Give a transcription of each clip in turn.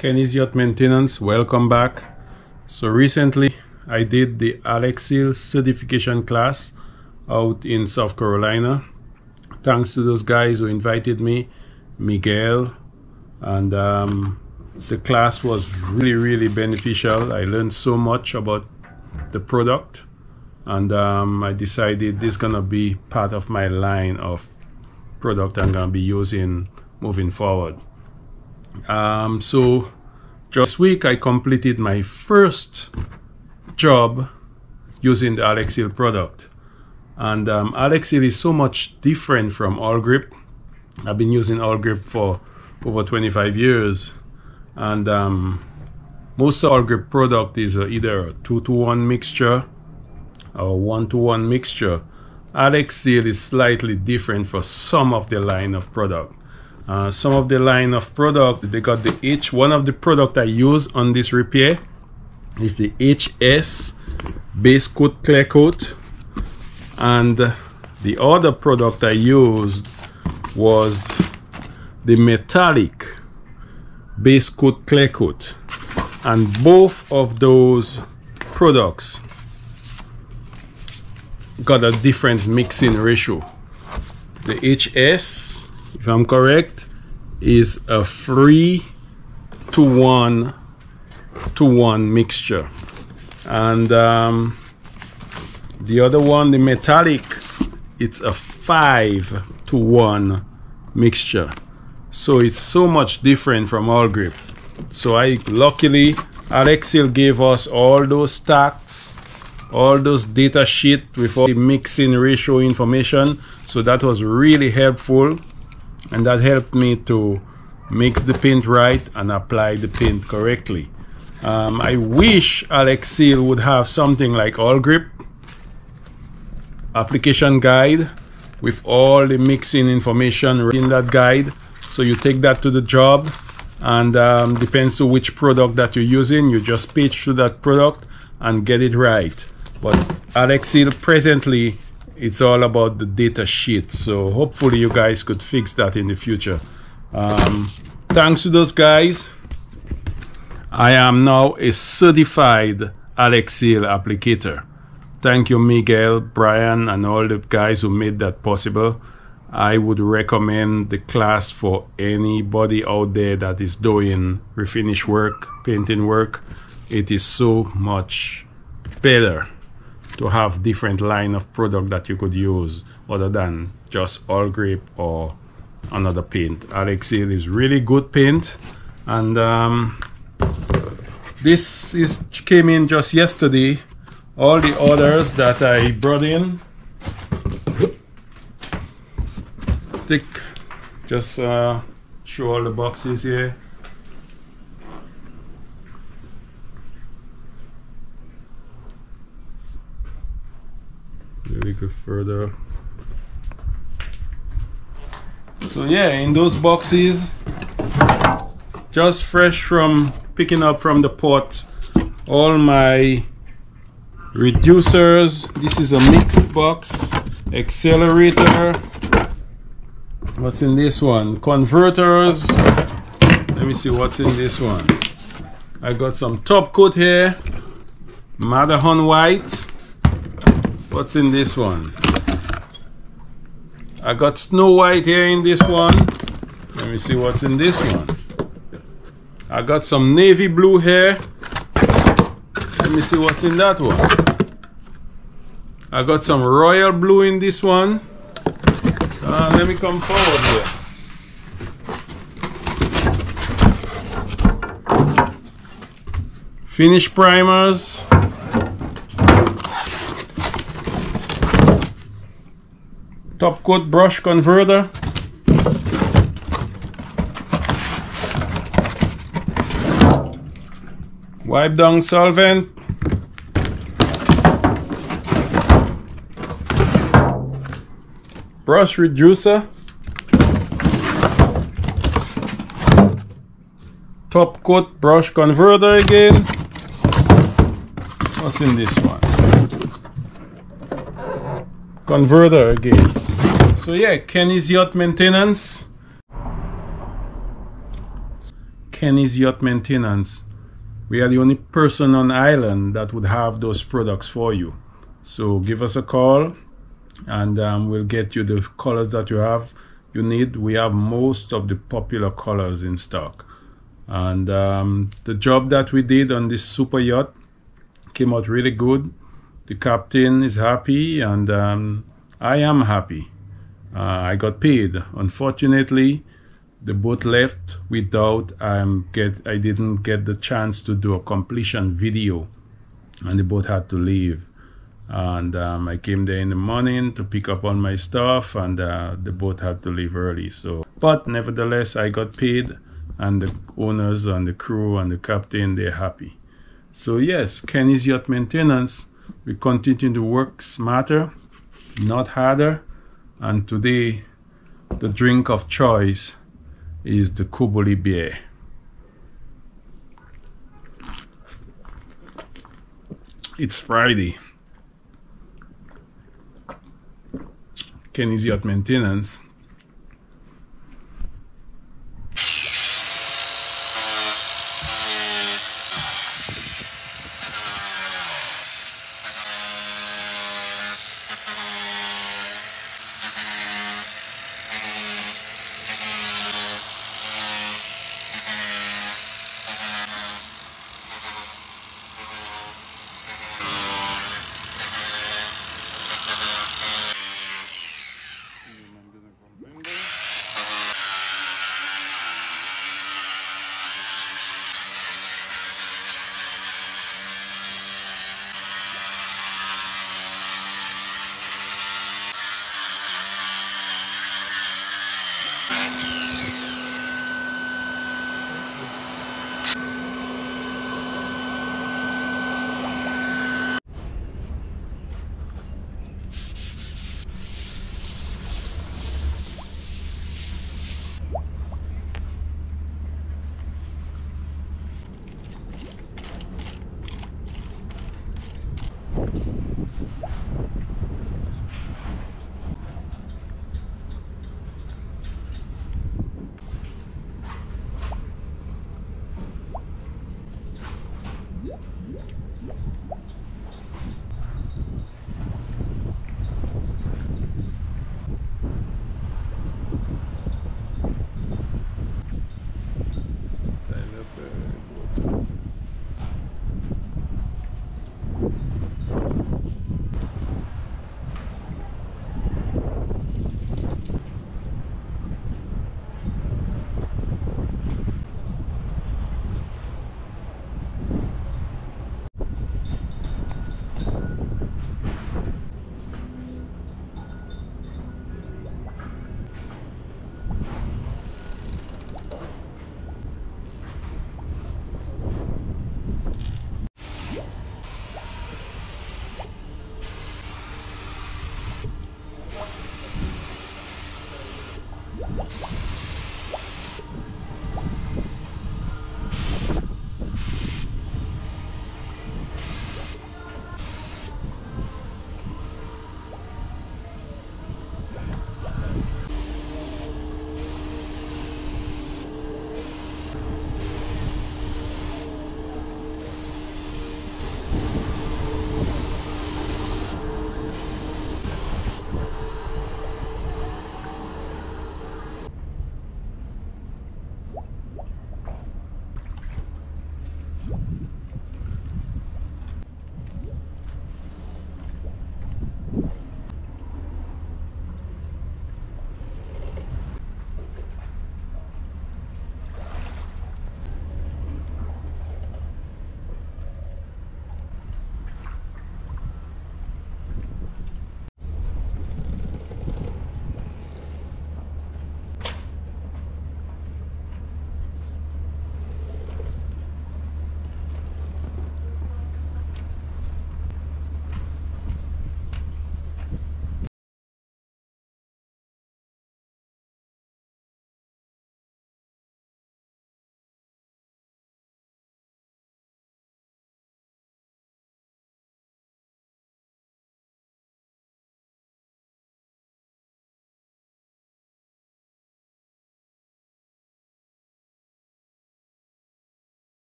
Kenny's Yacht Maintenance, welcome back. So recently I did the Alexseal certification class out in South Carolina. Thanks to those guys who invited me, Miguel, and the class was really beneficial. I learned so much about the product, and I decided this is gonna be part of my line of product I'm gonna be using moving forward. So just this week I completed my first job using the Alexseal product, and Alexseal is so much different from All Grip. I've been using All Grip for over 25 years, and most All Grip product is either a 2-to-1 mixture or 1-to-1 mixture. Alexseal is slightly different for some of the line of product. Some of the line of product, they got the one of the product I use on this repair is the HS base coat clear coat, and the other product I used was the metallic base coat clear coat, and both of those products got a different mixing ratio. The HS, if I'm correct, is a 3-to-1 mixture, and the other one, the metallic, it's a 5-to-1 mixture. So it's so much different from All Grip. So luckily Alexseal gave us all those stats, all those data sheet with all the mixing ratio information. So that was really helpful, and that helped me to mix the paint right and apply the paint correctly. I wish Alexseal would have something like All Grip application guide with all the mixing information in that guide. So you take that to the job, and depends on which product that you're using, you just page through that product and get it right. But Alexseal presently, it's all about the data sheet. So hopefully you guys could fix that in the future. Thanks to those guys, I am now a certified Alexseal applicator. Thank you, Miguel, Brian, and all the guys who made that possible. I would recommend the class for anybody out there that is doing refinish work, painting work. It is so much better to have different line of product that you could use other than just All Grip or another paint. Alexseal is really good paint, and this came in just yesterday. All the orders that I brought in, just show all the boxes here. Maybe go further. So yeah, in those boxes, just fresh from picking up from the pot, all my reducers. This is a mixed box. Accelerator. What's in this one? Converters. Let me see what's in this one. I got some top coat here. Matterhorn white. What's in this one? I got Snow White here in this one. Let me see what's in this one. I got some navy blue here. Let me see what's in that one. I got some royal blue in this one. Let me come forward here. Finish primers. Top coat brush converter. Wipe down solvent. Brush reducer. Top coat brush converter again. What's in this one? Converter again. So yeah, Kenny's Yacht Maintenance. Kenny's Yacht Maintenance. We are the only person on the island that would have those products for you. So give us a call, and we'll get you the colors that you need. We have most of the popular colors in stock. And the job that we did on this super yacht came out really good. The captain is happy, and I am happy. I got paid. Unfortunately, the boat left without I didn't get the chance to do a completion video, and the boat had to leave. And I came there in the morning to pick up on my stuff, and the boat had to leave early. So, but nevertheless, I got paid, and the owners and the crew and the captain, they're happy. So yes, Kenny's Yacht Maintenance. We continue to work smarter, not harder. And today, the drink of choice is the Kubuli beer. It's Friday. Kenny's Yacht Maintenance.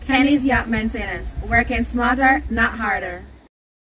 Kenny's Yacht Maintenance, working smarter, not harder.